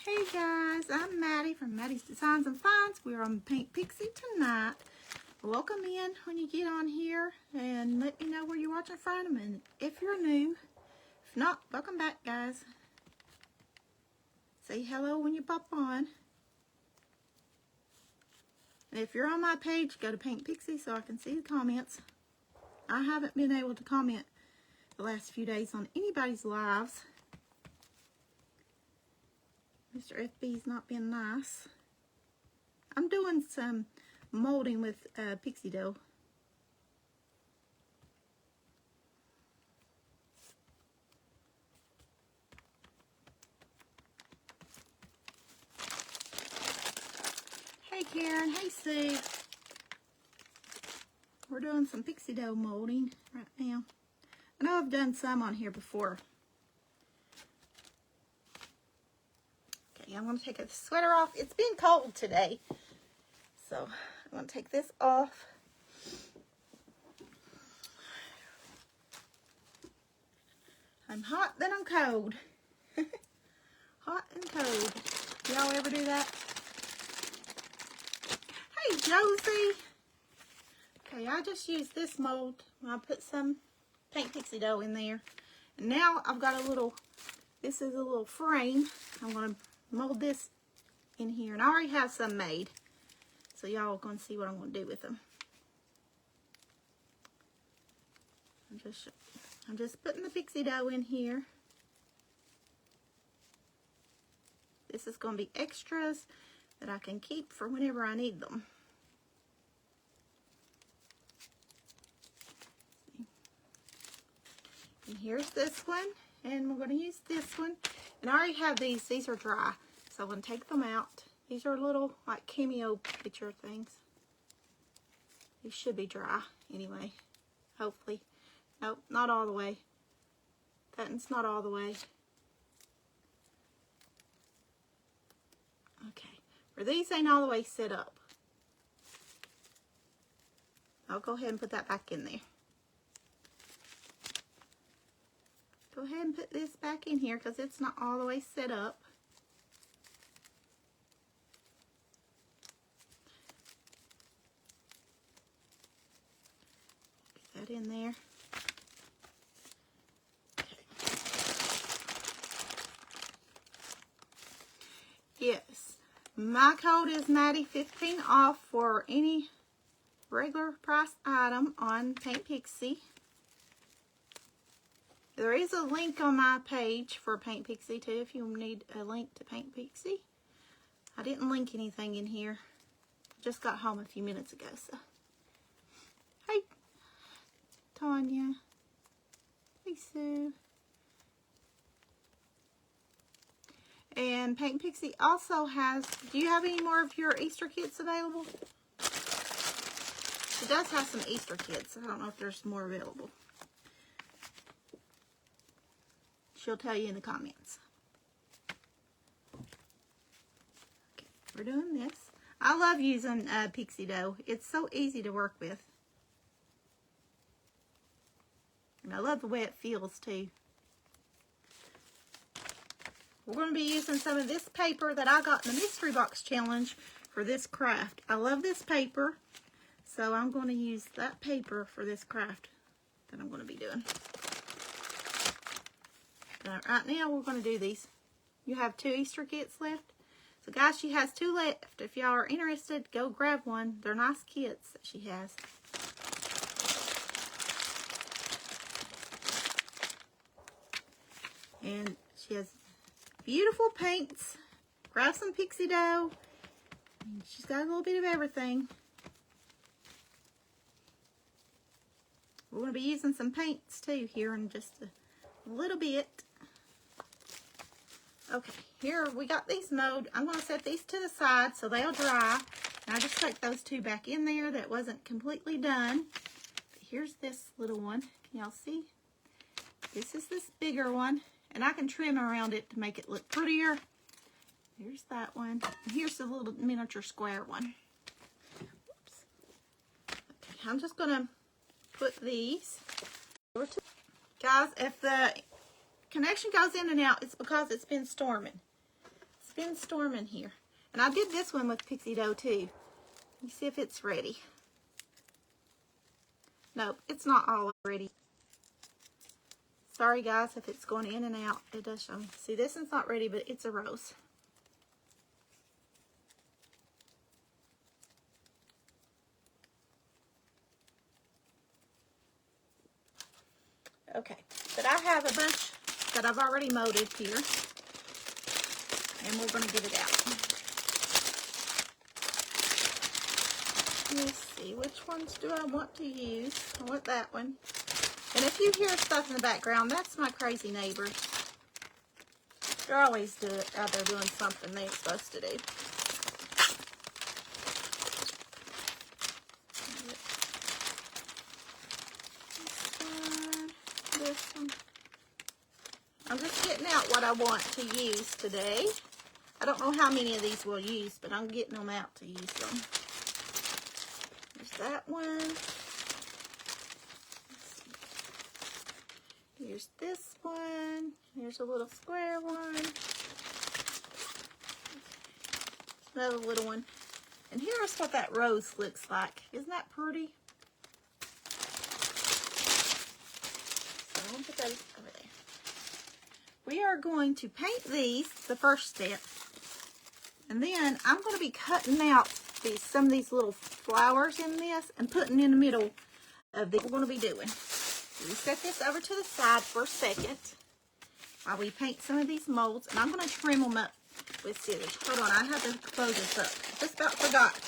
Hey guys, I'm Maddie from Maddie's Designs and Finds. We're on Paint Pixie tonight. Welcome in when you get on here and let me know where you're watching from and if you're new. If not, welcome back guys. Say hello when you pop on. And if you're on my page, go to Paint Pixie so I can see the comments. I haven't been able to comment the last few days on anybody's lives. Mr. FB's not been nice. I'm doing some molding with pixie dough. Hey Karen, hey Sue. We're doing some pixie dough molding right now. I know I've done some on here before. Okay, I'm going to take a sweater off. It's been cold today, so I'm going to take this off. I'm hot, then I'm cold. Hot and cold. Y'all ever do that? Hey, Josie. Okay, I just used this mold. I put some Paint Pixie dough in there. And now I've got a little, this is a little frame. I'm going to mold this in here. And I already have some made. So y'all are going to see what I'm going to do with them. I'm just putting the pixie dough in here. This is going to be extras that I can keep for whenever I need them. And here's this one, and we're going to use this one. And I already have these. These are dry, so I'm going to take them out. These are little like cameo picture things. These should be dry anyway, hopefully. Nope, not all the way. That one's not all the way. Okay, where these ain't all the way set up, I'll go ahead and put that back in there. Go ahead and put this back in here because it's not all the way set up. Get that in there. Yes, my code is Maddie15 off for any regular price item on Paint Pixie. There is a link on my page for Paint Pixie too if you need a link to Paint Pixie. I didn't link anything in here. Just got home a few minutes ago, so. Hey, Tanya. Hey, Sue. And Paint Pixie also has, do you have any more of your Easter kits available? It does have some Easter kits. I don't know if there's more available. She'll tell you in the comments. Okay, we're doing this. I love using pixie dough. It's so easy to work with. And I love the way it feels too. We're going to be using some of this paper that I got in the Mystery Box Challenge for this craft. I love this paper, so I'm going to use that paper for this craft that I'm going to be doing. Right now, we're going to do these. You have 2 Easter kits left. So, guys, she has 2 left. If y'all are interested, go grab one. They're nice kits that she has. And she has beautiful paints. Grab some pixie dough. And she's got a little bit of everything. We're going to be using some paints, too, here in just a little bit. Okay, here we got these mowed. I'm going to set these to the side so they'll dry. And I just stuck those 2 back in there that wasn't completely done. But here's this little one. Can y'all see? This is this bigger one. And I can trim around it to make it look prettier. Here's that one. And here's the little miniature square one. Oops. Okay, I'm just going to put these over to. Guys, if the connection goes in and out, it's because it's been storming. been storming here. And I did this one with pixie dough too. Let me see if it's ready. Nope, it's not all ready. Sorry guys if it's going in and out. It does show me. See, this one's not ready, but it's a rose. Okay, but I have a bunch that I've already molded here. And we're going to get it out. Let's see, which ones do I want to use? I want that one. And if you hear stuff in the background, that's my crazy neighbors. They're always out there doing something they ain't supposed to do. This one. I'm just getting out what I want to use today. I don't know how many of these we'll use, but I'm getting them out to use them. There's that one. Here's this one. Here's a little square one. Another little one. And here's what that rose looks like. Isn't that pretty? So I'm going to put those over there. We are going to paint these, the first step. And then I'm going to be cutting out some of these little flowers in this and putting in the middle of the, we're going to be doing. So we set this over to the side for a second while we paint some of these molds. And I'm going to trim them up with scissors. Hold on, I have to close this up. Just about forgot.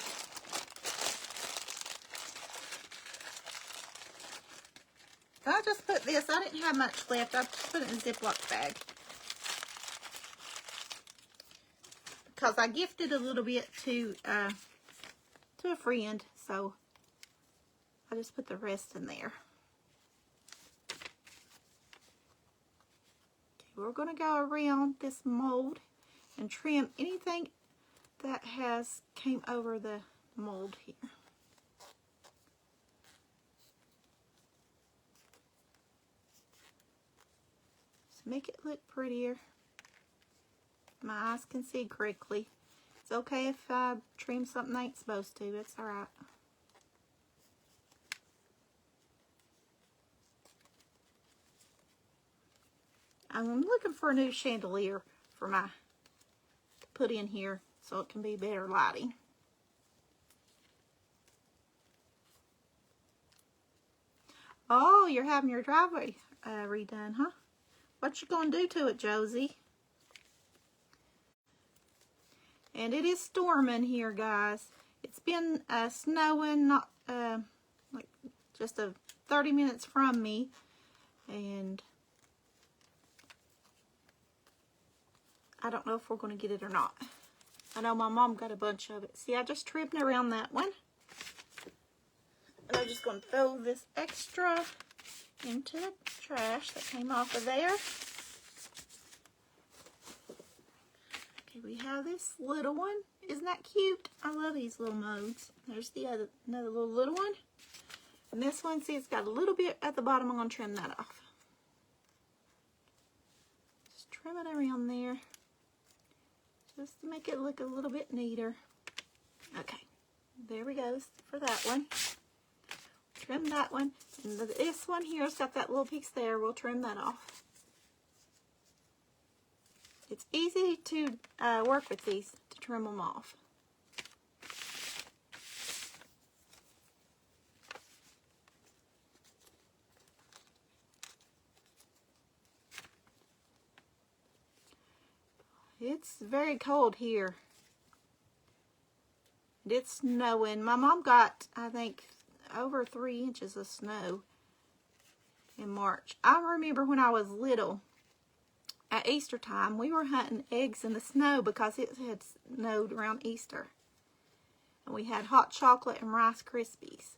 I just put this, I didn't have much left. I just put it in a Ziploc bag. Because I gifted a little bit to a friend, so I just put the rest in there. Okay, we're going to go around this mold and trim anything that came over the mold here. So make it look prettier. My eyes can see correctly. It's okay if I trim something I ain't supposed to. It's alright. I'm looking for a new chandelier for to put in here so it can be better lighting. Oh, you're having your driveway redone, huh? What you gonna do to it, Josie? And it is storming here, guys. It's been snowing, not like just 30 minutes from me, and I don't know if we're going to get it or not. I know my mom got a bunch of it. See, I just trimmed around that one. And I'm just going to throw this extra into the trash that came off of there. Okay, we have this little one. Isn't that cute? I love these little molds. There's another little one. And this one, see, it's got a little bit at the bottom. I'm going to trim that off. Just trim it around there. Just to make it look a little bit neater. Okay, there we go for that one. Trim that one. And this one here has got that little piece there. We'll trim that off. It's easy to work with these, to trim them off. It's very cold here. It's snowing. My mom got, I think, over 3 inches of snow in March. I remember when I was little, at Easter time, we were hunting eggs in the snow because it had snowed around Easter. And we had hot chocolate and Rice Krispies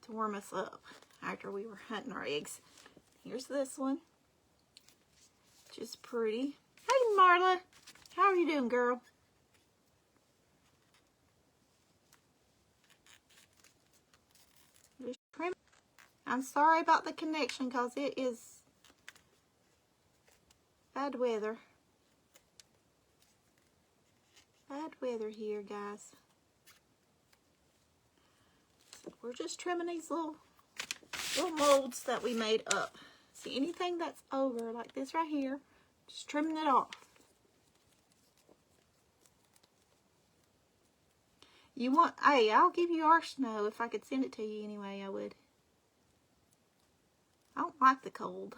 to warm us up after we were hunting our eggs. Here's this one, which is pretty. Hey, Marla. How are you doing, girl? Just trim. I'm sorry about the connection because it is bad weather. bad weather here, guys. So we're just trimming these little molds that we made up. See, anything that's over like this right here, just trimming it off. You want, hey, I'll give you our snow. If I could send it to you anyway, I would. I don't like the cold.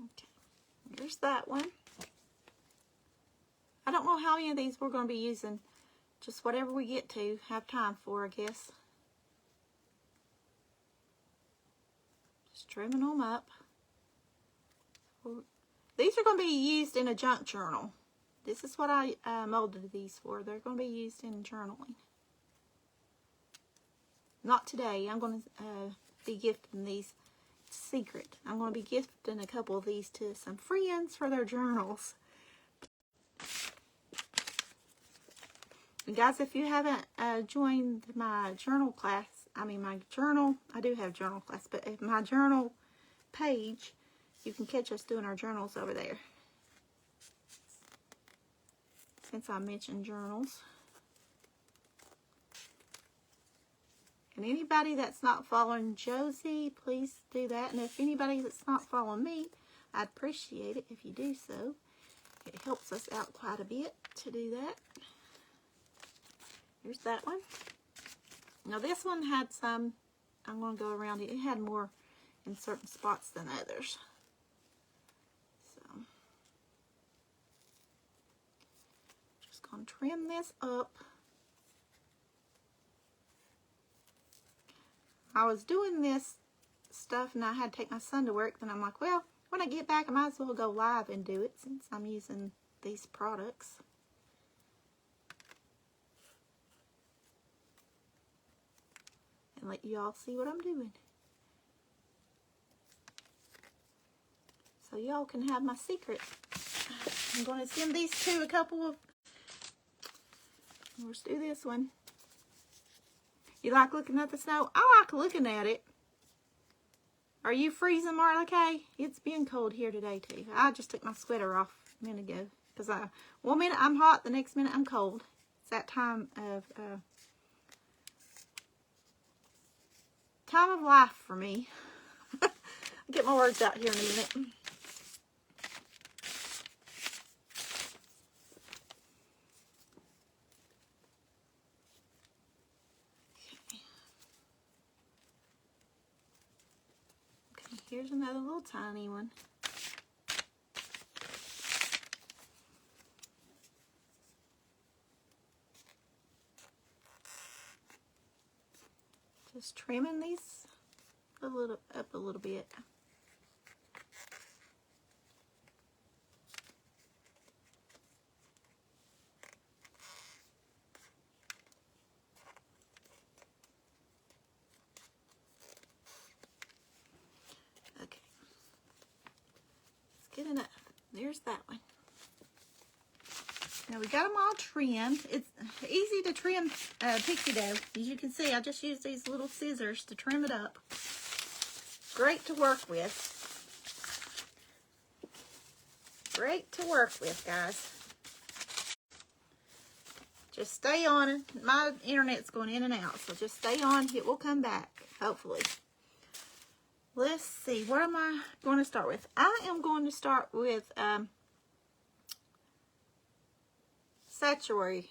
Okay, here's that one. I don't know how many of these we're going to be using. Just whatever we get to have time for, I guess. Just trimming them up. These are going to be used in a junk journal. This is what I molded these for. They're going to be used in journaling. Not today. I'm going to be gifting these. It's a secret. I'm going to be gifting a couple of these to some friends for their journals. And guys, if you haven't joined my journal class, I do have journal class, but if my journal page, you can catch us doing our journals over there. Since I mentioned journals. And anybody that's not following Josie, please do that. And if anybody that's not following me, I'd appreciate it if you do so. It helps us out quite a bit to do that. Here's that one. Now this one had some, I'm going to go around it. It had more in certain spots than others. So, just going to trim this up. I was doing this stuff and I had to take my son to work. Then I'm like, well, when I get back, I might as well go live and do it since I'm using these products. And let you all see what I'm doing. So y'all can have my secret. I'm going to send these to a couple of... Let's do this one. You like looking at the snow? I like looking at it. Are you freezing, Marla Kay? It's been cold here today too. I just took my sweater off a minute ago. Because one minute I'm hot, the next minute I'm cold. It's that time of life for me. I'll get my words out here in a minute. Okay, here's another little tiny one. Just trimming these up a little bit. Okay. Let's get enough. There's that one. Now we got them all trimmed. It's easy to trim pixie dough. As you can see, I just used these little scissors to trim it up. Great to work with. Great to work with, guys. Just stay on it. My internet's going in and out, so just stay on. It will come back, hopefully. Let's see. What am I going to start with? I am going to start with Saturary.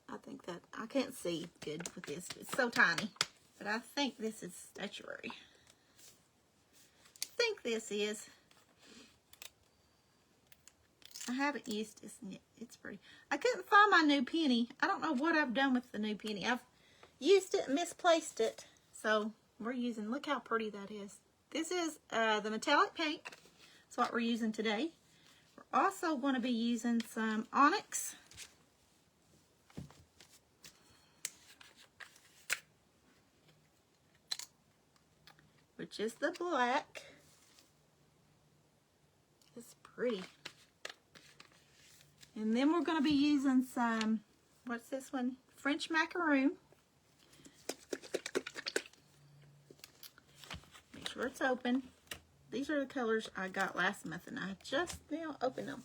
I think that I can't see good with this. It's so tiny. But I think this is Saturary. I think this is. I haven't used this yet. It's pretty. I couldn't find my new penny. I don't know what I've done with the new penny. I've used it and misplaced it. So we're using, look how pretty that is. This is the metallic paint. That's what we're using today. We're also going to be using some onyx. Which is the black. It's pretty. And then we're going to be using some, what's this one? French macaroon. sure it's open. These are the colors I got last month, and I just now opened them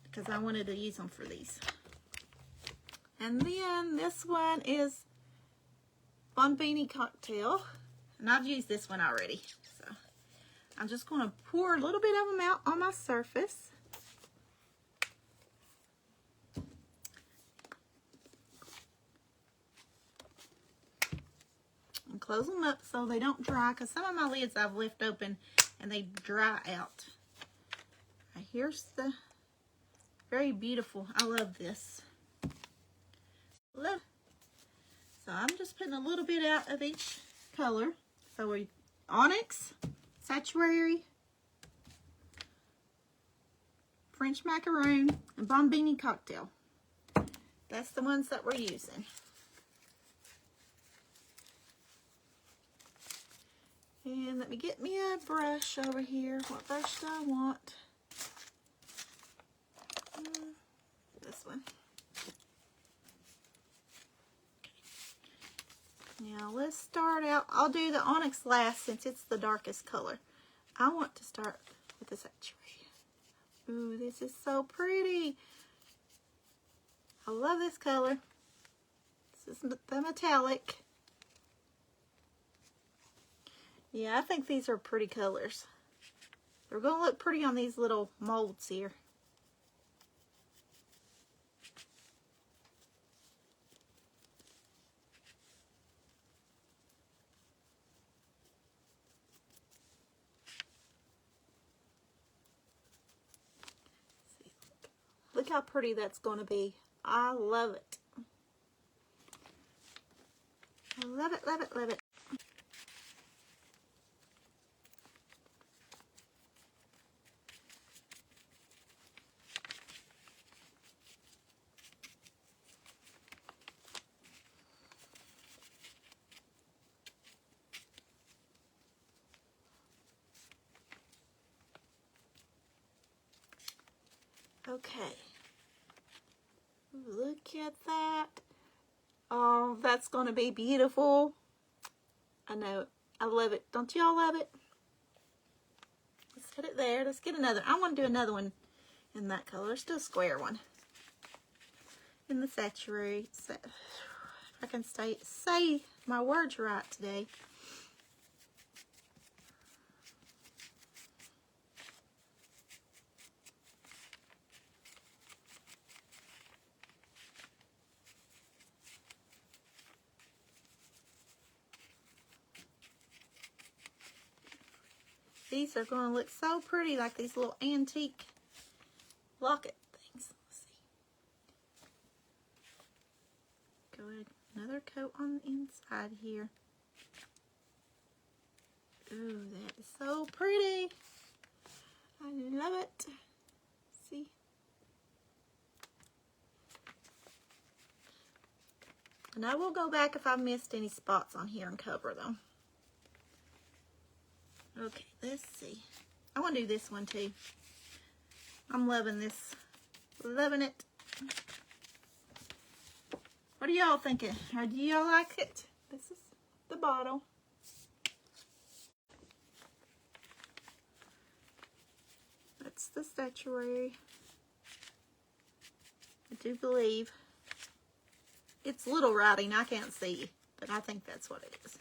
because I wanted to use them for these. And then this one is Bombini Cocktail, and I've used this one already. So I'm just going to pour a little bit of them out on my surface. And close them up so they don't dry, because some of my lids I've left open and they dry out. Right, here's the very beautiful. I love this. Love. So I'm just putting a little bit out of each color. So we Onyx, Sanctuary, French Macaroon, and Bombini Cocktail. That's the ones that we're using. And let me get me a brush over here. What brush do I want? This one. Now let's start out. I'll do the Onyx last since it's the darkest color. I want to start with the Sanctuary. Ooh, this is so pretty. I love this color. This is the metallic. Yeah, I think these are pretty colors. They're going to look pretty on these little molds here. See, look how pretty that's going to be. I love it. I love it, love it, love it. Okay, look at that. Oh, that's going to be beautiful. I know. I love it. Don't y'all love it? Let's put it there. Let's get another. I want to do another one in that color. Let's do a square one. In the Sanctuary. So, if I can say my words right today. These are going to look so pretty, like these little antique locket things. Let's see. Go ahead, another coat on the inside here. Ooh, that is so pretty. I love it. See? And I will go back if I missed any spots on here and cover them. Okay, let's see. I want to do this one too. I'm loving this. Loving it. What are y'all thinking? Or do y'all like it? This is the bottle. That's the Sanctuary. I do believe. It's little writing. I can't see. But I think that's what it is.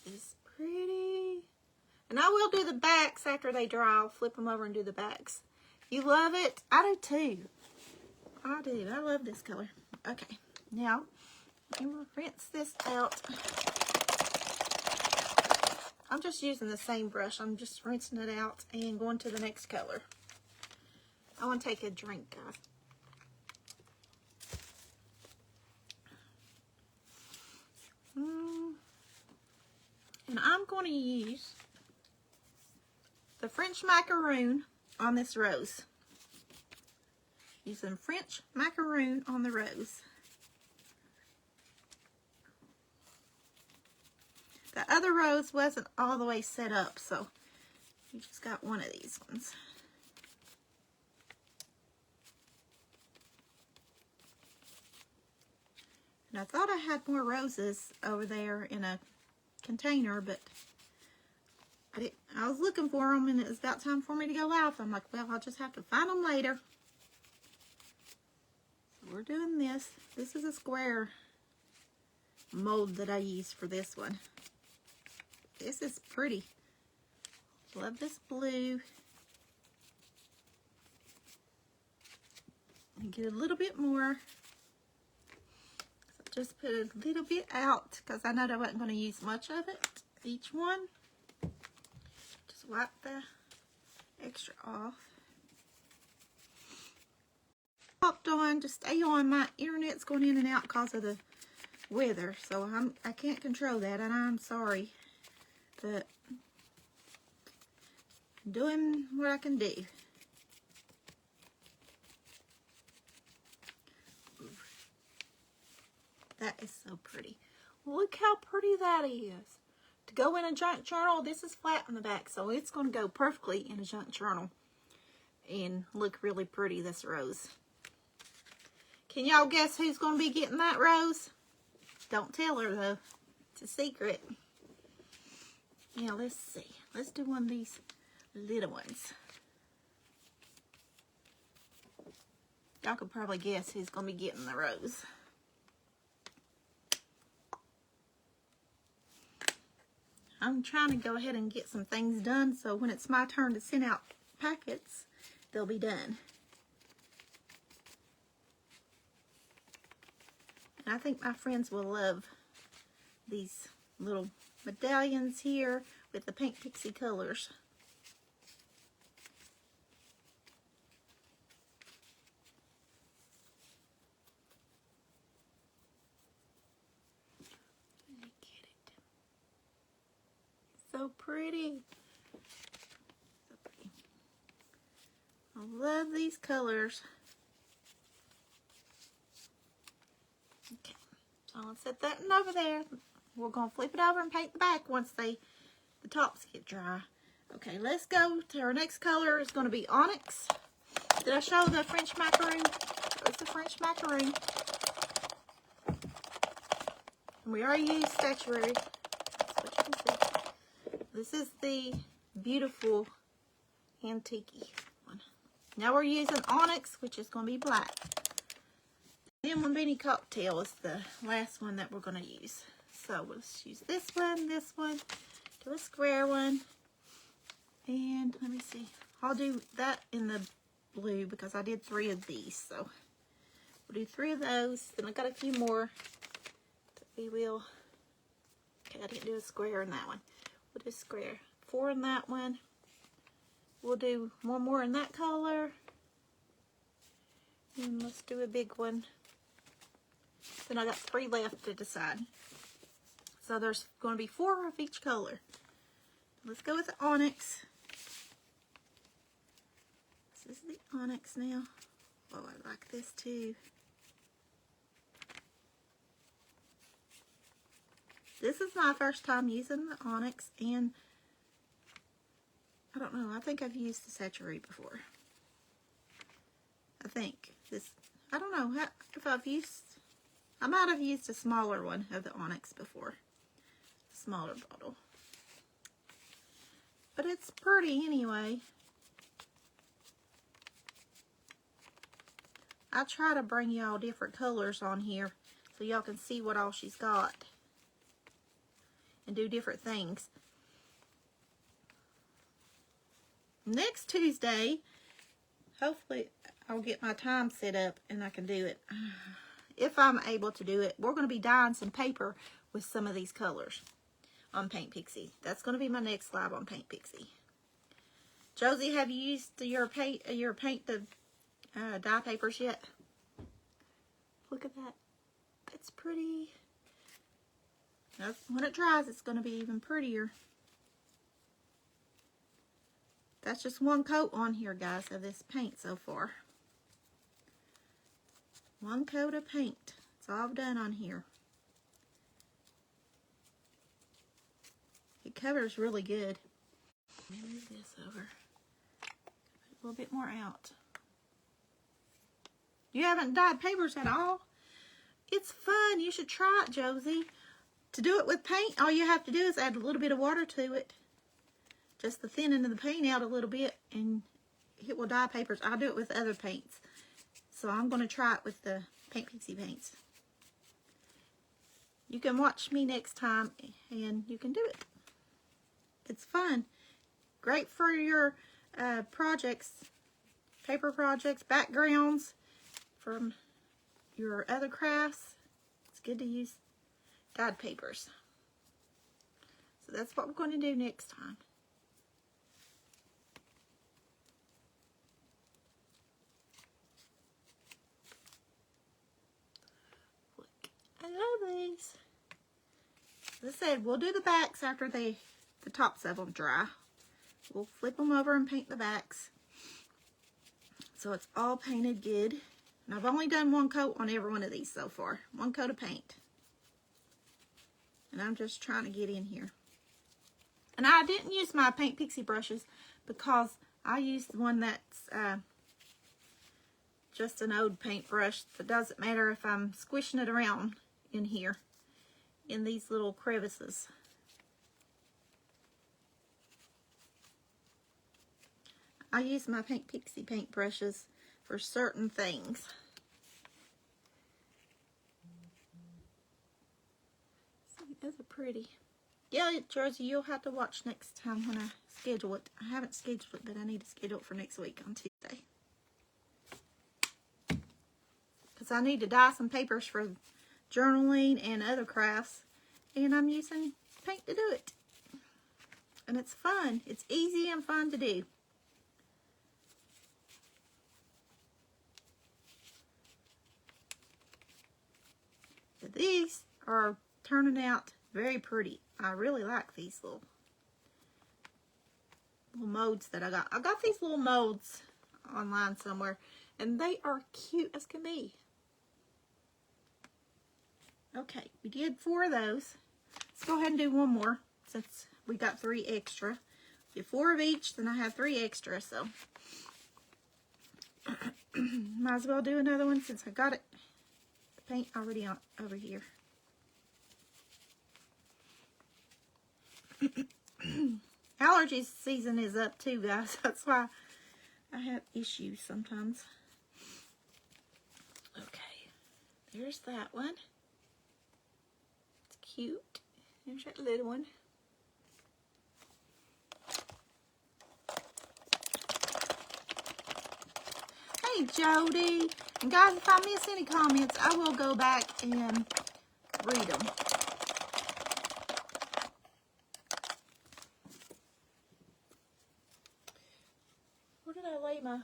This is pretty. And I will do the backs after they dry. I'll flip them over and do the backs. You love it? I do too. I do. I love this color. Okay. Now, I'm going to rinse this out. I'm just using the same brush. I'm just rinsing it out and going to the next color. I want to take a drink, guys. And I'm going to use the French Macaroon on this rose. Using French Macaroon on the rose. other rose wasn't all the way set up, so you just got one of these ones. And I thought I had more roses over there in a container, but I was looking for them, and it was about time for me to go live. I'm like, well, I'll just have to find them later. So we're doing this. This is a square mold that I used for this one. This is pretty. Love this blue. And get a little bit more. So just put a little bit out because I know I wasn't going to use much of it. Each one. Just wipe the extra off. Popped on. Just stay on. My internet's going in and out because of the weather, so I can't control that, and I'm sorry, but I'm doing what I can do. That is so pretty. Look how pretty that is. To go in a junk journal, this is flat on the back, so it's going to go perfectly in a junk journal and look really pretty, this rose. Can y'all guess who's going to be getting that rose? Don't tell her, though. It's a secret. Yeah, let's see. Let's do one of these little ones. Y'all could probably guess who's going to be getting the rose. I'm trying to go ahead and get some things done, so when it's my turn to send out packets, they'll be done. I think my friends will love these little medallions here with the Paint Pixie colors. Let me get it. So pretty. So pretty. I love these colors. Okay, so I'll set that one over there. We're going to flip it over and paint the back once the tops get dry. Okay, let's go to our next color. It's going to be Onyx. Did I show the French macaroon? It's the French macaroon. And we already used Statuary. That's what you can see. This is the beautiful antique one. Now we're using Onyx, which is going to be black. Lemon Beanie Cocktail is the last one that we're going to use. So let's use this one, do a square one, and let me see. I'll do that in the blue because I did 3 of these. So we'll do 3 of those. Then I got a few more that we will. Okay, I didn't do a square in that one. We'll do square. 4 in that one. We'll do 1 more in that color. And let's do a big one. Then I got 3 left to decide. So there's going to be 4 of each color. Let's go with the Onyx. This is the Onyx now. Oh, I like this too. This is my first time using the Onyx, and I don't know, I think I've used the Statuary before. I think this, I don't know if I've used, I might have used a smaller one of the Onyx before. Smaller bottle. But it's pretty anyway. I try to bring y'all different colors on here so y'all can see what all she's got and do different things. Next Tuesday, hopefully I'll get my time set up and I can do it. If I'm able to do it, we're going to be dyeing some paper with some of these colors on Paint Pixie. That's going to be my next live on Paint Pixie. Josie, have you used your paint the dye papers yet? Look at that. It's pretty. Now, when it dries, it's going to be even prettier. That's just 1 coat on here, guys, of this paint so far. 1 coat of paint. That's all I've done on here. It covers really good. Let me move this over. Put a little bit more out. You haven't dyed papers at all? It's fun. You should try it, Josie. To do it with paint, all you have to do is add a little bit of water to it. Just the thinning of the paint out a little bit, and it will dye papers. I'll do it with other paints. So I'm going to try it with the Paint Pixie paints. You can watch me next time, and you can do it. It's fun. Great for your projects, paper projects, backgrounds from your other crafts. It's good to use dyed papers. So that's what we're going to do next time. Look, I love these. As I said, we'll do the backs after the tops of them dry. We'll flip them over and paint the backs. So it's all painted good. And I've only done one coat on every one of these so far. One coat of paint. And I'm just trying to get in here. And I didn't use my Paint Pixie brushes because I used the one that's just an old paintbrush. It doesn't matter if I'm squishing it around in here, in these little crevices. I use my Paint Pixie paintbrushes for certain things. See, those are pretty. Yeah, Jersey, you'll have to watch next time when I schedule it. I haven't scheduled it, but I need to schedule it for next week on Tuesday. Because I need to dye some papers for journaling and other crafts. And I'm using paint to do it. And it's fun. It's easy and fun to do. But these are turning out very pretty. I really like these little molds that I got. I got these little molds online somewhere, and they are cute as can be. Okay, we did 4 of those. Let's go ahead and do one more since we got 3 extra. Do 4 of each, then I have 3 extra, so might as well do another one since I got it. The paint already on over here. Allergy season is up too, guys. That's why I have issues sometimes. Okay, there's that one. It's cute. There's that little one. Hey, Jody. And guys, if I miss any comments, I will go back and read them. Where did I lay my...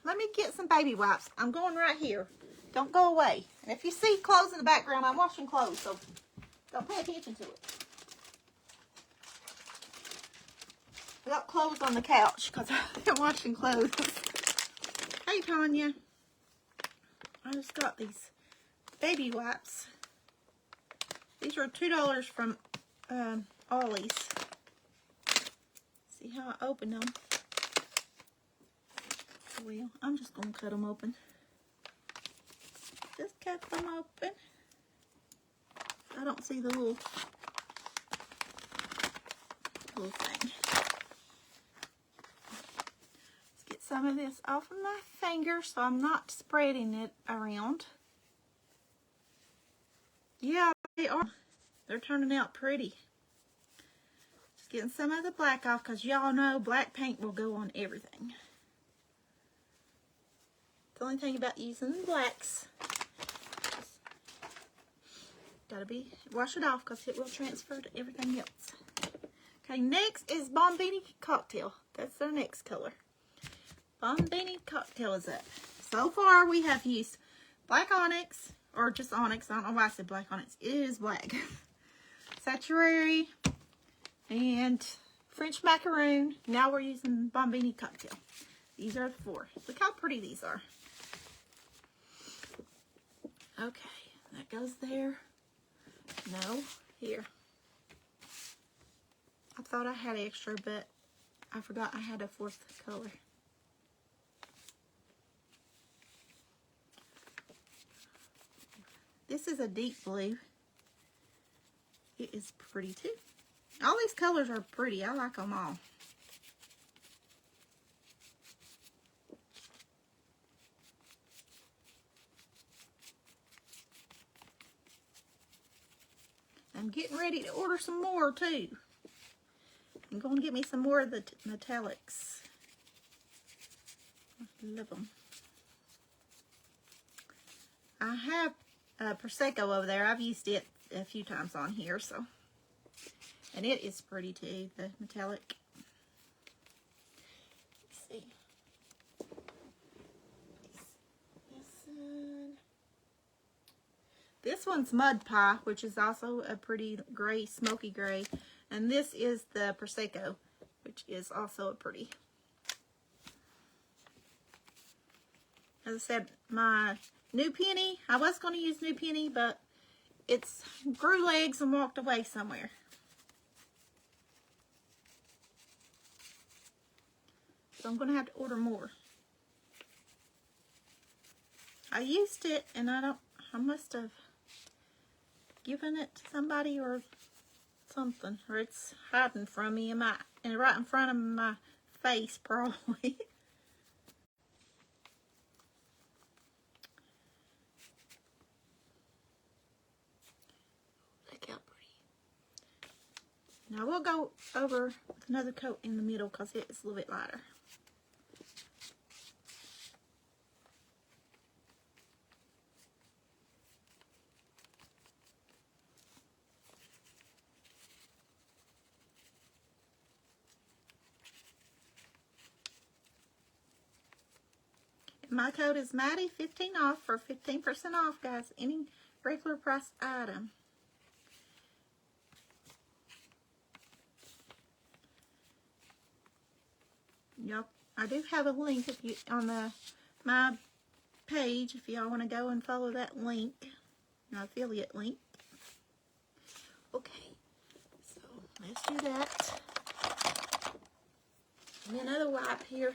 Let me get some baby wipes. I'm going right here. Don't go away. And if you see clothes in the background, I'm washing clothes, so don't pay attention to it. I got clothes on the couch because I'm washing clothes. Hey, Tanya. I just got these baby wipes. These are $2 from Ollie's. See how I open them? Well, I'm just going to cut them open. Just cut them open. I don't see the little thing. Let's get some of this off of my finger so I'm not spreading it around. Yeah, they are. They're turning out pretty. Just getting some of the black off because y'all know black paint will go on everything. The only thing about using the blacks, gotta wash it off because it will transfer to everything else. Okay, next is Bombini Cocktail. That's their next color. Bombini Cocktail is up. So far we have used black onyx, or just onyx. I don't know why I said black onyx. It is black. Saturary and French macaroon. Now we're using Bombini Cocktail. These are the 4. Look how pretty these are. Okay, that goes there. No, here. I thought I had extra, but I forgot I had a 4th color. This is a deep blue. It is pretty too. All these colors are pretty. I like them all. I'm getting ready to order some more too. I'm going to get me some more of the metallics. I love them. I have Prosecco over there. I've used it a few times on here, so. And it is pretty too, the metallic. Let's see. This one's Mud Pie, which is also a pretty gray, smoky gray. And this is the Prosecco, which is also a pretty. As I said, my New Penny, I was going to use New Penny, but it's grew legs and walked away somewhere. So I'm going to have to order more. I used it and I must have given it to somebody or something, or it's hiding from me and right in front of my face probably. Look how pretty. Now we'll go over with another coat in the middle because it's a little bit lighter. My code is Maddie 15 off for 15% off, guys. Any regular price item. Yep, I do have a link if you on my page if y'all want to go and follow that link, my affiliate link. Okay, so let's do that. And another wipe here.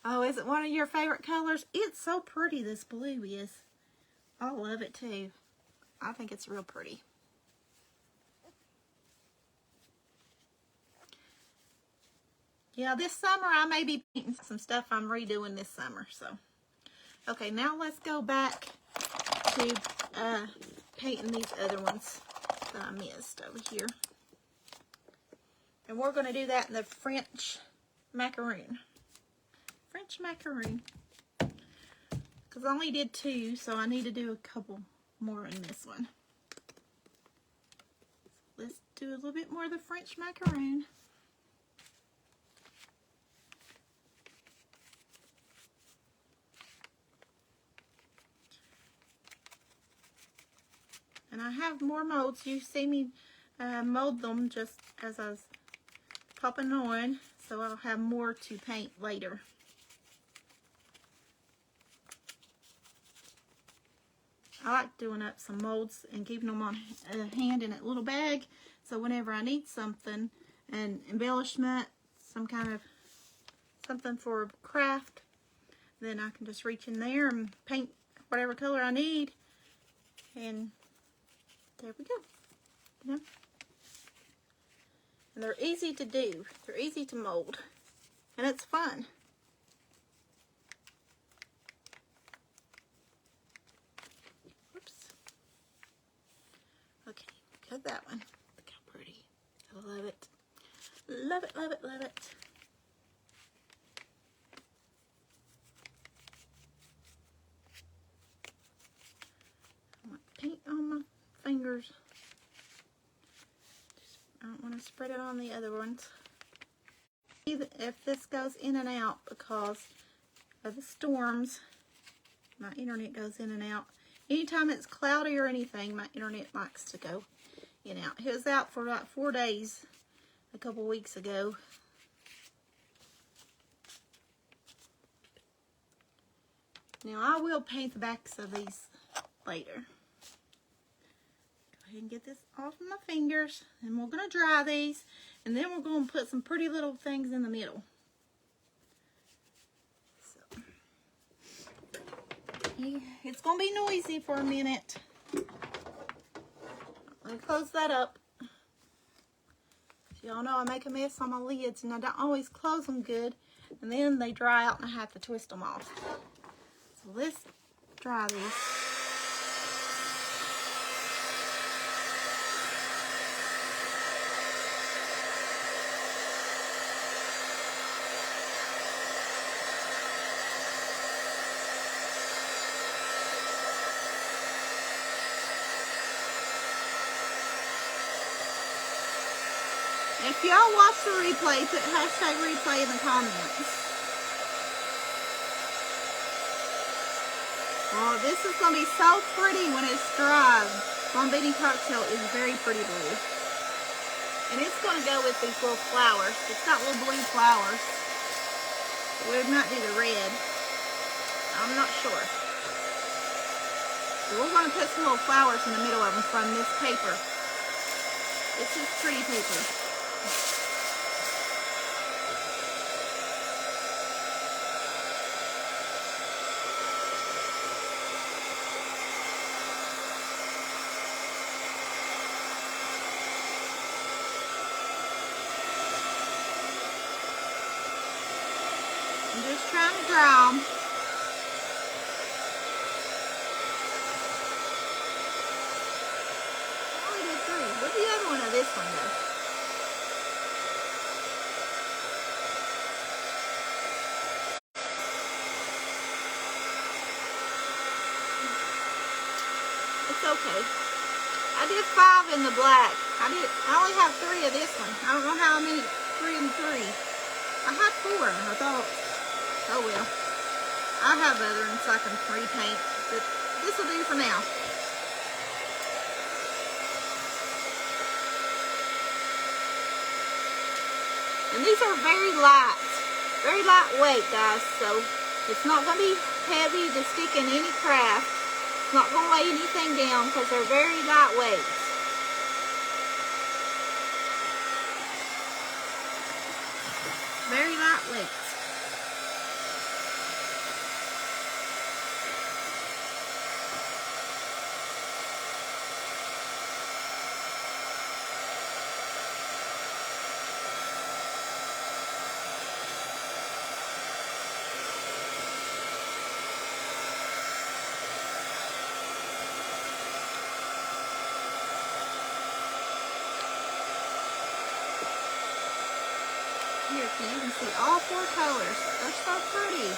Oh, is it one of your favorite colors? It's so pretty, this blue is. I love it too. I think it's real pretty. Yeah, this summer I may be painting some stuff I'm redoing this summer. So, okay, now let's go back to painting these other ones that I missed over here. And we're going to do that in the French macaroon. French macaroon. Because I only did 2, so I need to do a couple more in this one. Let's do a little bit more of the French macaroon. And I have more molds. You see me mold them just as I was popping on. So I'll have more to paint later. I like doing up some molds and keeping them on hand in a little bag. So whenever I need something, an embellishment, some kind of something for craft, then I can just reach in there and paint whatever color I need. And there we go. Yeah. And they're easy to do. They're easy to mold. And it's fun. Whoops. Okay, got that one. Look how pretty. I love it. Love it, love it, love it. I want paint on my fingers. I don't want to spread it on the other ones. See if this goes in and out because of the storms. My internet goes in and out. Anytime it's cloudy or anything, my internet likes to go in and out. It was out for about 4 days a couple weeks ago. Now I will paint the backs of these later. ahead and get this off of my fingers. And we're going to dry these. And then we're going to put some pretty little things in the middle. So, it's going to be noisy for a minute. Let me close that up. Y'all know I make a mess on my lids and I don't always close them good. And then they dry out and I have to twist them off. So let's dry these. If y'all watch the replay, put hashtag replay in the comments. Oh, this is going to be so pretty when it's dry. Bombini Cocktail is very pretty blue. And it's going to go with these little flowers. It's got little blue flowers. We might do the red. I'm not sure. So we're going to put some little flowers in the middle of them from this paper. This is pretty paper. I'm just trying to dry them. Oh, we did three. Where'd the other one of this one go? It's okay. I did 5 in the black. I only have 3 of this one. I don't know how many. 3 and 3. I had 4. I thought, oh well. I have other ones I can repaint, but this will do for now. And these are very lightweight, guys. So it's not going to be heavy to stick in any craft. It's not going to weigh anything down because they're very lightweight. Very lightweight. Here, so you can see all 4 colors. They're so pretty.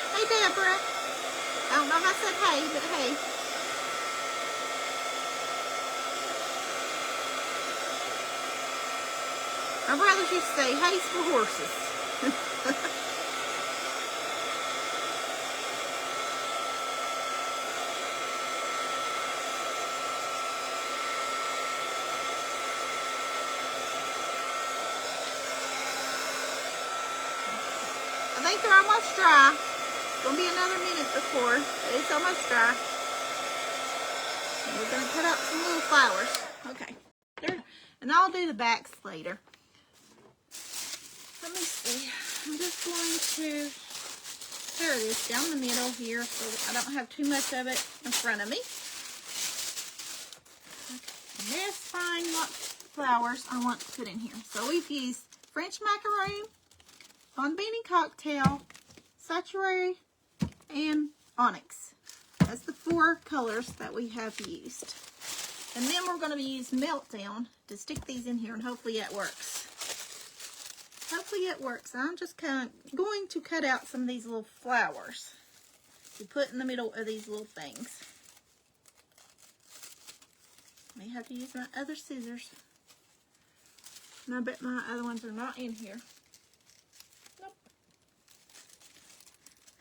Hey, Deborah. I don't know if I said hey, but hey. My brothers used to say, hay's for horses. I think they're almost dry. It's going to be another minute before, but it's almost dry. And we're going to cut out some little flowers. Okay. There. And I'll do the backs later. Let me see. I'm just going to tear this down the middle here so I don't have too much of it in front of me. Okay. And let's find what flowers I want to put in here. So we've used French macaroon, Bombini Cocktail, Saturé, and Onyx. That's the 4 colors that we have used. And then we're going to use Meltdown to stick these in here, and hopefully it works. Hopefully it works. I'm just going to cut out some of these little flowers to put in the middle of these little things. May have to use my other scissors. And I bet my other ones are not in here.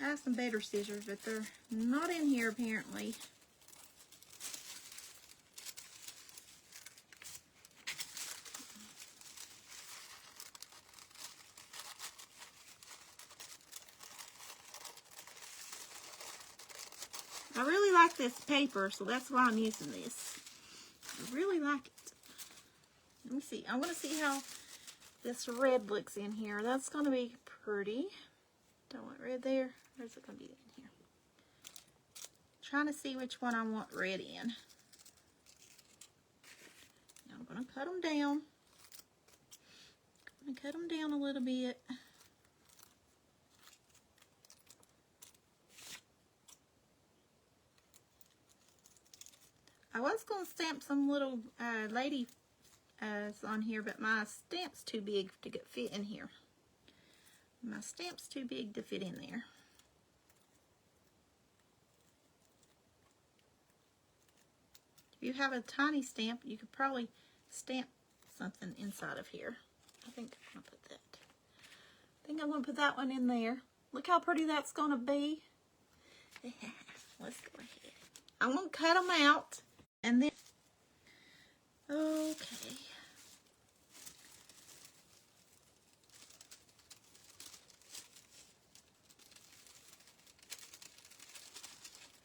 I have some better scissors, but they're not in here apparently. I really like like this paper, so that's why I'm using this. I really like it. Let me see. I want to see how this red looks in here. That's going to be pretty. Don't want red there. Where's it going to be in here? Trying to see which one I want red in. Now I'm going to cut them down. I'm going to cut them down a little bit. I was going to stamp some little lady on here, but my stamp's too big to fit in here. My stamp's too big to fit in there. If you have a tiny stamp, you could probably stamp something inside of here. I think I'm going to put that. I think I'm going to put that one in there. Look how pretty that's going to be. Let's go ahead. I'm going to cut them out. And then, okay.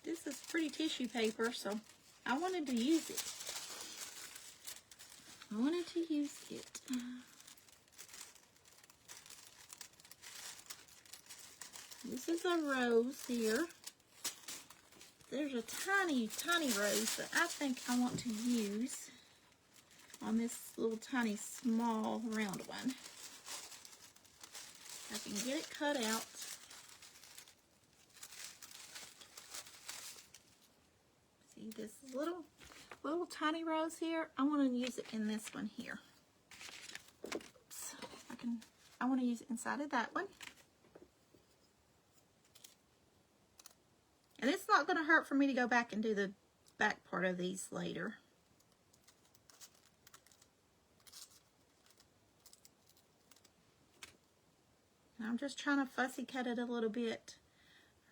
This is pretty tissue paper, so I wanted to use it. This is a rose here. There's a tiny, tiny rose that I think I want to use on this little tiny, small, round one. I can get it cut out. See this little tiny rose here? I want to use it in this one here. Oops. I want to use it inside of that one. And it's not going to hurt for me to go back and do the back part of these later. And I'm just trying to fussy cut it a little bit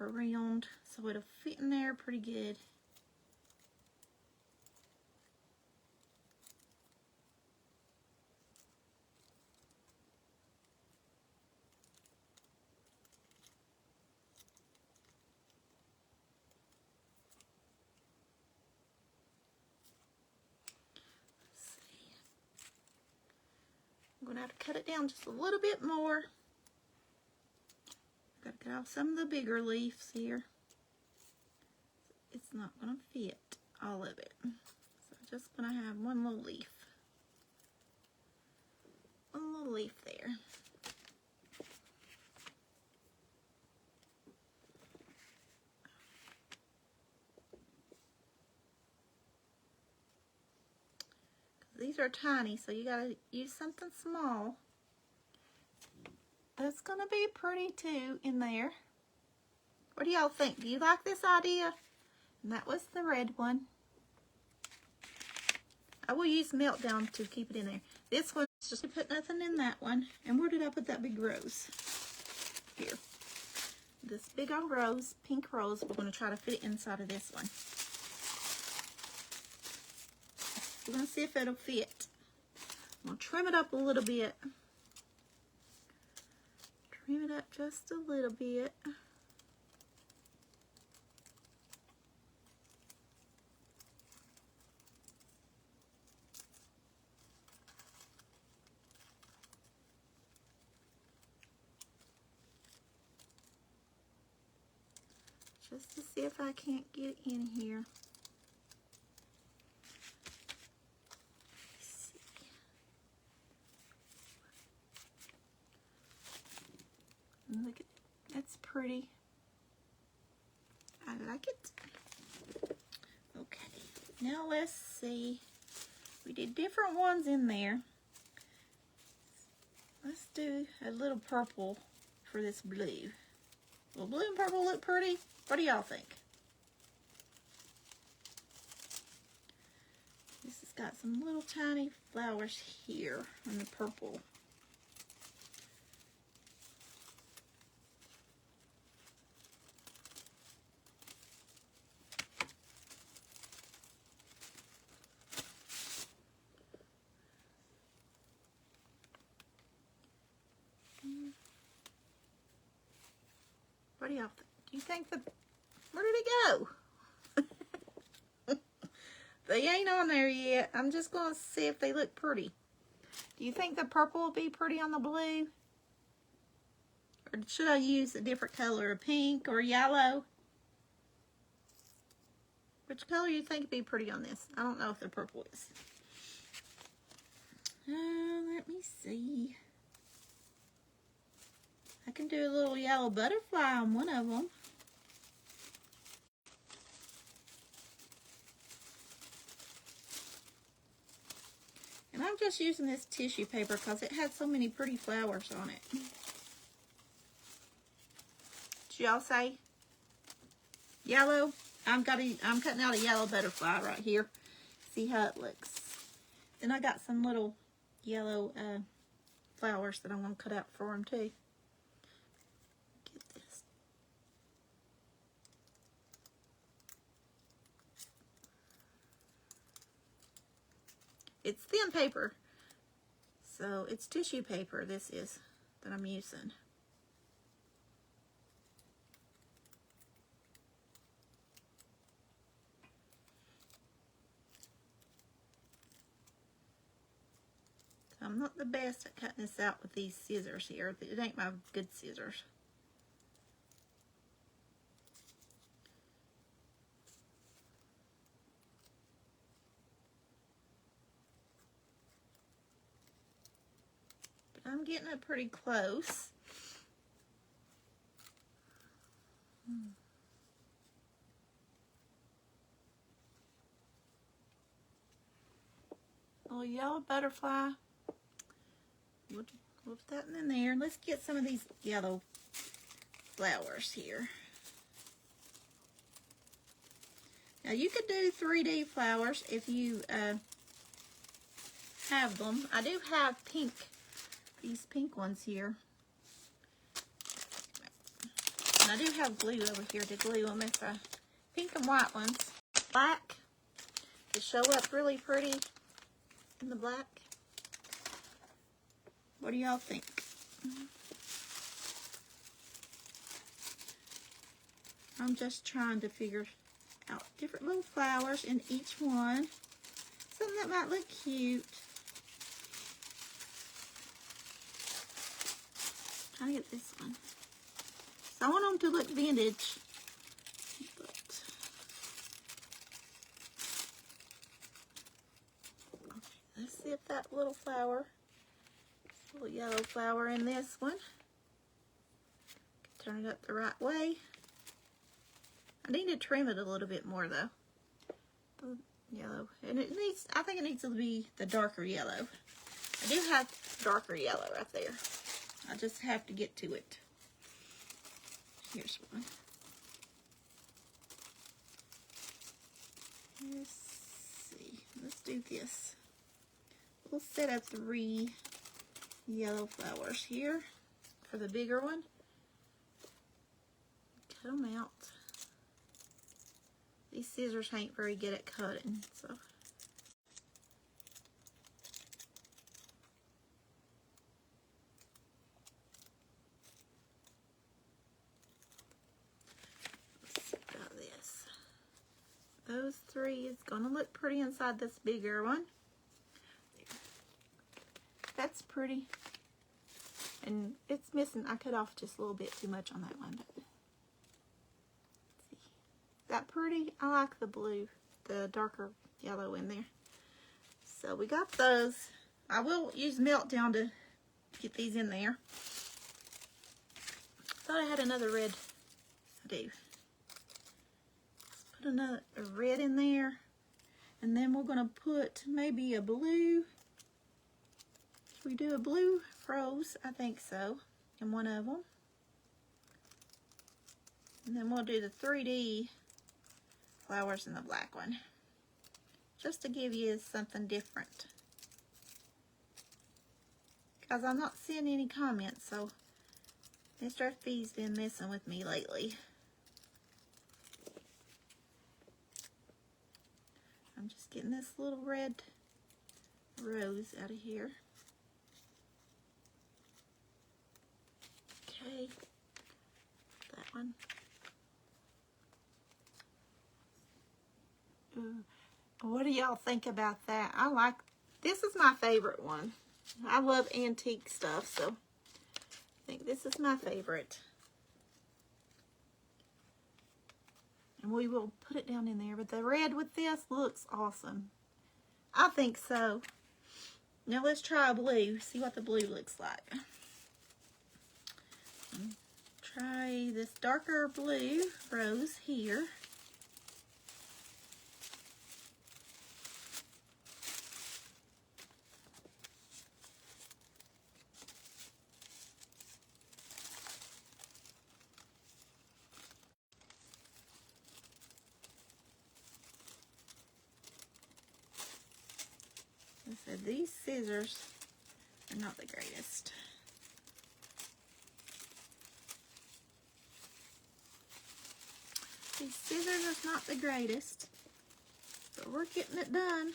around so it'll fit in there pretty good. I'm going to have to cut it down just a little bit more. Got to cut off some of the bigger leaves here. It's not going to fit all of it. So I'm just going to have one little leaf. One little leaf there. These are tiny, so you gotta use something small. That's gonna be pretty too in there. What do y'all think? Do you like this idea? And that was the red one. I will use Meltdown to keep it in there. This one's just to put nothing in that one. And where did I put that big rose? Here. This big old rose, pink rose, we're gonna try to fit it inside of this one. We're going to see if it'll fit. I'm going to trim it up a little bit. Trim it up just a little bit. Just to see if I can't get it in here. Look at it. That's pretty. I like it. Okay. Now let's see. We did different ones in there. Let's do a little purple for this blue. Will blue and purple look pretty? What do y'all think? This has got some little tiny flowers here on the purple. What do y'all think? Do you think where did it go? They ain't on there yet. I'm just going to see if they look pretty. Do you think the purple will be pretty on the blue? Or should I use a different color, a pink or yellow? Which color do you think would be pretty on this? I don't know if the purple is. Let me see. I can do a little yellow butterfly on one of them. And I'm just using this tissue paper because it has so many pretty flowers on it. Did y'all say yellow? I'm cutting out a yellow butterfly right here. See how it looks. Then I got some little yellow flowers that I'm going to cut out for them too. Get this. It's thin paper, so it's tissue paper. This is that I'm using. I'm not the best at cutting this out with these scissors here. It ain't my good scissors. But I'm getting it pretty close. Little yellow butterfly. We'll put that in there. Let's get some of these yellow flowers here. Now you could do 3D flowers if you have them. I do have pink, these pink ones here. And I do have glue over here to glue them. It's pink and white ones. Black to show up really pretty in the black. What do y'all think? I'm just trying to figure out different little flowers in each one. Something that might look cute. Trying to get this one. So I want them to look vintage. But okay, let's see if that little flower, little yellow flower in this one. Turn it up the right way. I need to trim it a little bit more though. The yellow. And it needs, I think it needs to be the darker yellow. I do have darker yellow right there. I just have to get to it. Here's one. Let's see. Let's do this. We'll set up 3 yellow flowers here for the bigger one. Cut them out. These scissors ain't very good at cutting, so. Let's see about this. Those 3 is gonna look pretty inside this bigger one. That's pretty. And it's missing, I cut off just a little bit too much on that one. But is that pretty? I like the blue, the darker yellow in there. So we got those. I will use Meltdown to get these in there. Thought I had another red. I do. Let's put another red in there. And then we're going to put maybe a blue. Should we do a blue rose? I think so. In one of them. And then we'll do the 3D flowers in the black one. Just to give you something different. Because I'm not seeing any comments, so Mr. FB's been messing with me lately. I'm just getting this little red rose out of here. Okay, that one. What do y'all think about that? This is my favorite one. I love antique stuff, so I think this is my favorite. And we will put it down in there, but the red with this looks awesome. I think so. Now let's try a blue, see what the blue looks like. Try this darker blue rose here. I said these scissors are not the greatest. These scissors are not the greatest, but we're getting it done.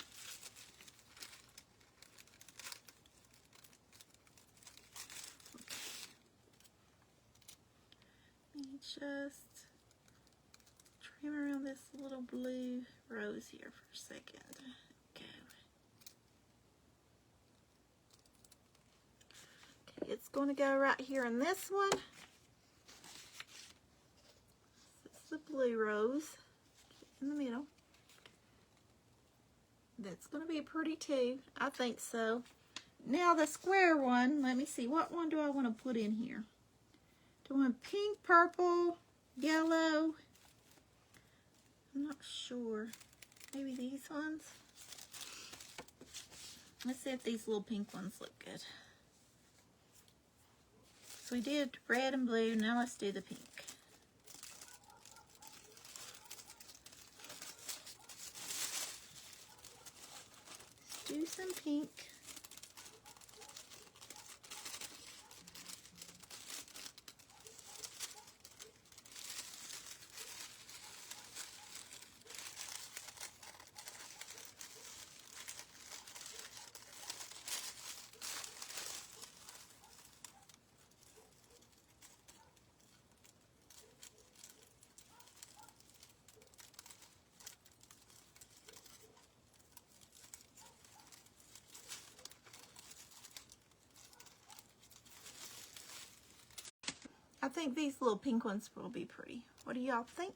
Let me just trim around this little blue rose here for a second. Okay, it's going to go right here in this one. This is the blue rose in the middle. That's going to be pretty too. I think so. Now the square one, let me see. What one do I want to put in here? Do I want pink, purple, yellow? I'm not sure. Maybe these ones? Let's see if these little pink ones look good. So we did red and blue. Now let's do the pink. Let's do some pink. I think these little pink ones will be pretty. What do y'all think?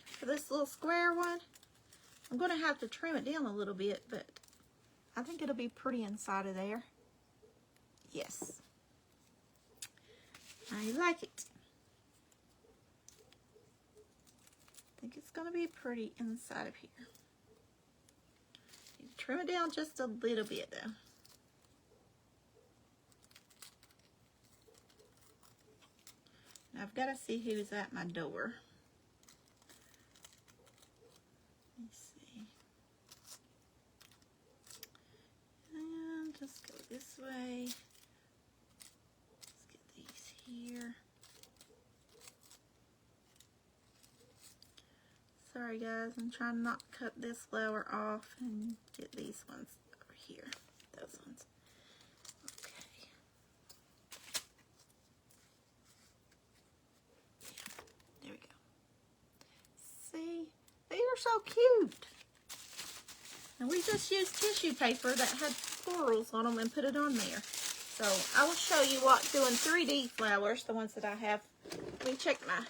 For this little square one, I'm going to have to trim it down a little bit, but I think it'll be pretty inside of there. Yes. I like it. I think it's going to be pretty inside of here. Trim it down just a little bit though. Now I've got to see who's at my door. Let's see. And just go this way. Let's get these here. Sorry guys, I'm trying to not cut this flower off and get these ones over here. Those ones. Okay. Yeah, there we go. See? They are so cute. And we just used tissue paper that had florals on them and put it on there. So I will show you what doing 3D flowers, the ones that I have. Let me check my...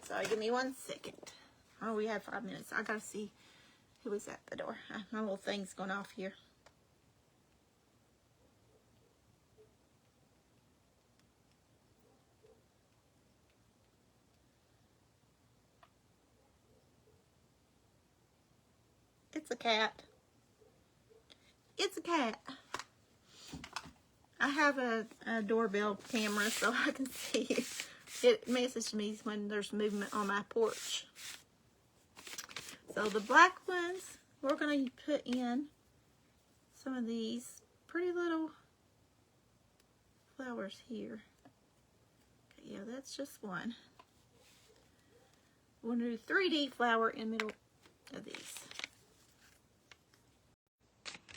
Sorry, give me 1 second. Oh, we have 5 minutes. I gotta see who is at the door. My little thing's going off here. It's a cat. It's a cat. I have a doorbell camera so I can see it. It messages me when there's movement on my porch. So the black ones, we're going to put in some of these pretty little flowers here. Okay, yeah, that's just one. We're going to do 3D flower in the middle of these.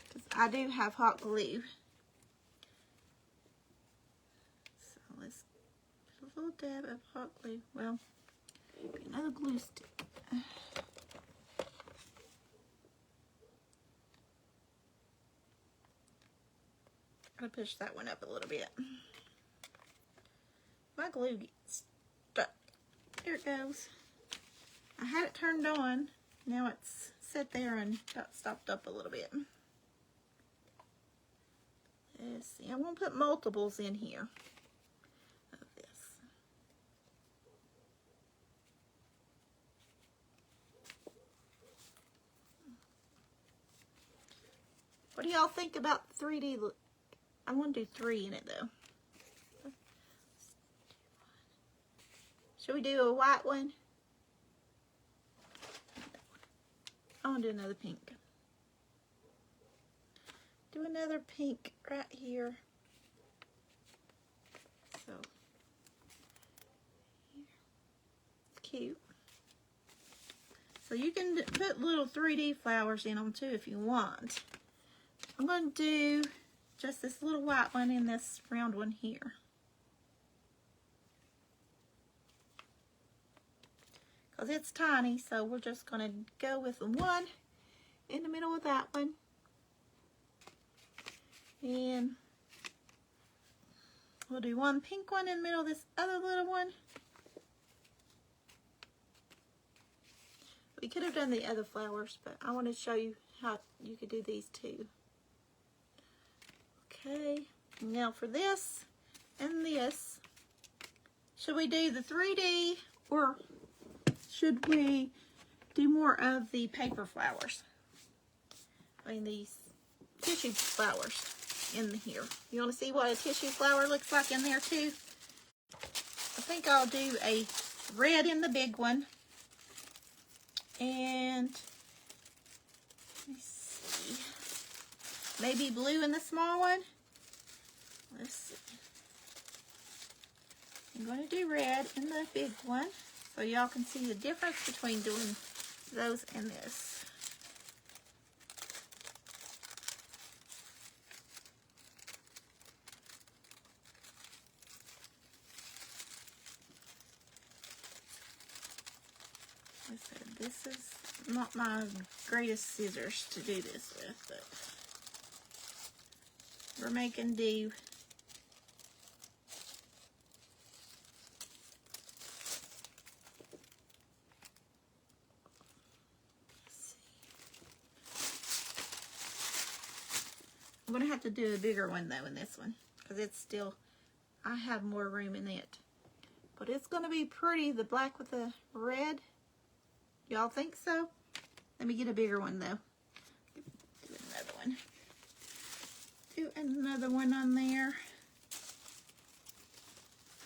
Because I do have hot glue. So let's put a little dab of hot glue. Well, another glue stick. I'll push that one up a little bit. My glue gets stuck. There it goes. I had it turned on. Now it's set there and got stopped up a little bit. Let's see. I won't put multiples in here of this. What do y'all think about 3D? I'm going to do 3 in it though. Should we do a white one? I want to do another pink. Do another pink right here. So, it's cute. So you can put little 3D flowers in them too if you want. I'm going to do just this little white one and this round one here. Because it's tiny, so we're just going to go with the one in the middle of that one. And we'll do one pink one in the middle of this other little one. We could have done the other flowers, but I want to show you how you could do these too. Okay, now for this and this, should we do the 3D or should we do more of the paper flowers? I mean these tissue flowers in here. You want to see what a tissue flower looks like in there too? I think I'll do a red in the big one. And let's see, maybe blue in the small one. Let's see. I'm going to do red in the big one so y'all can see the difference between doing those and this. Like I said, this is not my greatest scissors to do this with, but we're making do. I'm going to have to do a bigger one though in this one because it's still, I have more room in it. But it's going to be pretty, the black with the red. Y'all think so? Let me get a bigger one though. Do another one. Do another one on there.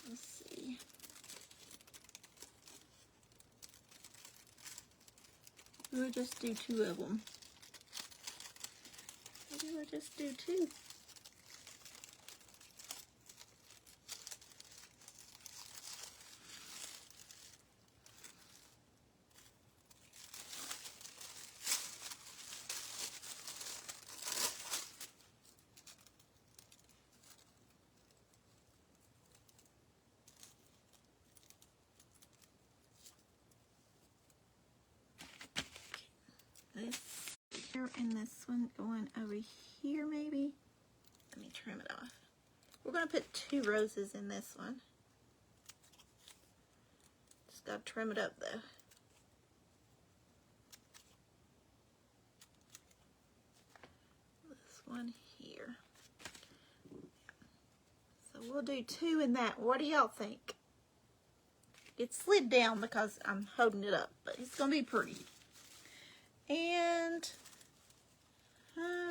Let's see. We'll just do 2 of them. Maybe we'll just do 2. This here and this one going over here maybe. Let me trim it off. We're going to put 2 roses in this one. Just got to trim it up though. This one here. So we'll do 2 in that. What do y'all think? It slid down because I'm holding it up, but it's going to be pretty. And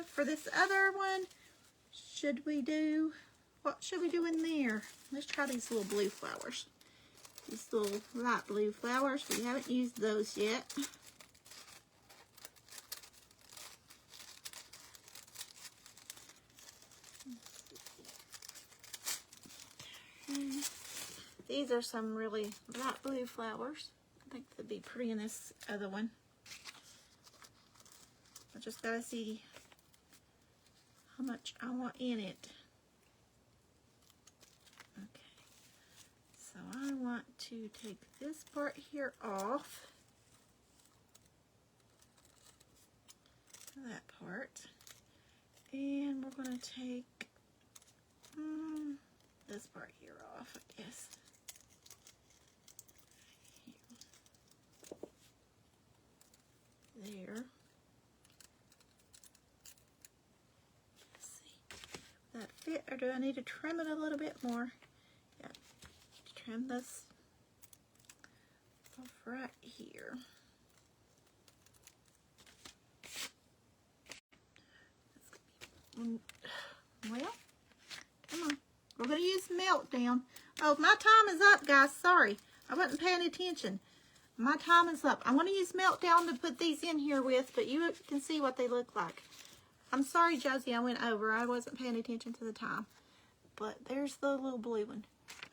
for this other one, should we do, what should we do in there? Let's try these little blue flowers. These little light blue flowers. We haven't used those yet. Okay. These are some really light blue flowers. I think they'd be pretty in this other one. I just gotta see how much I want in it. Okay, so I want to take this part here off. that part. And we're going to take this part here off, I guess. There. Let's see. Does that fit, or do I need to trim it a little bit more? Yeah. Trim this off right here. Well, come on. We're going to use Meltdown. Oh, my time is up, guys. Sorry. I wasn't paying attention. My time is up. I'm going to use Meltdown to put these in here with, but you can see what they look like. I'm sorry, Josie, I went over. I wasn't paying attention to the time. But there's the little blue one.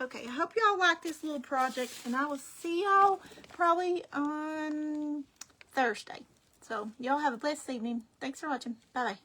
Okay, I hope y'all like this little project, and I will see y'all probably on Thursday. So, y'all have a blessed evening. Thanks for watching. Bye-bye.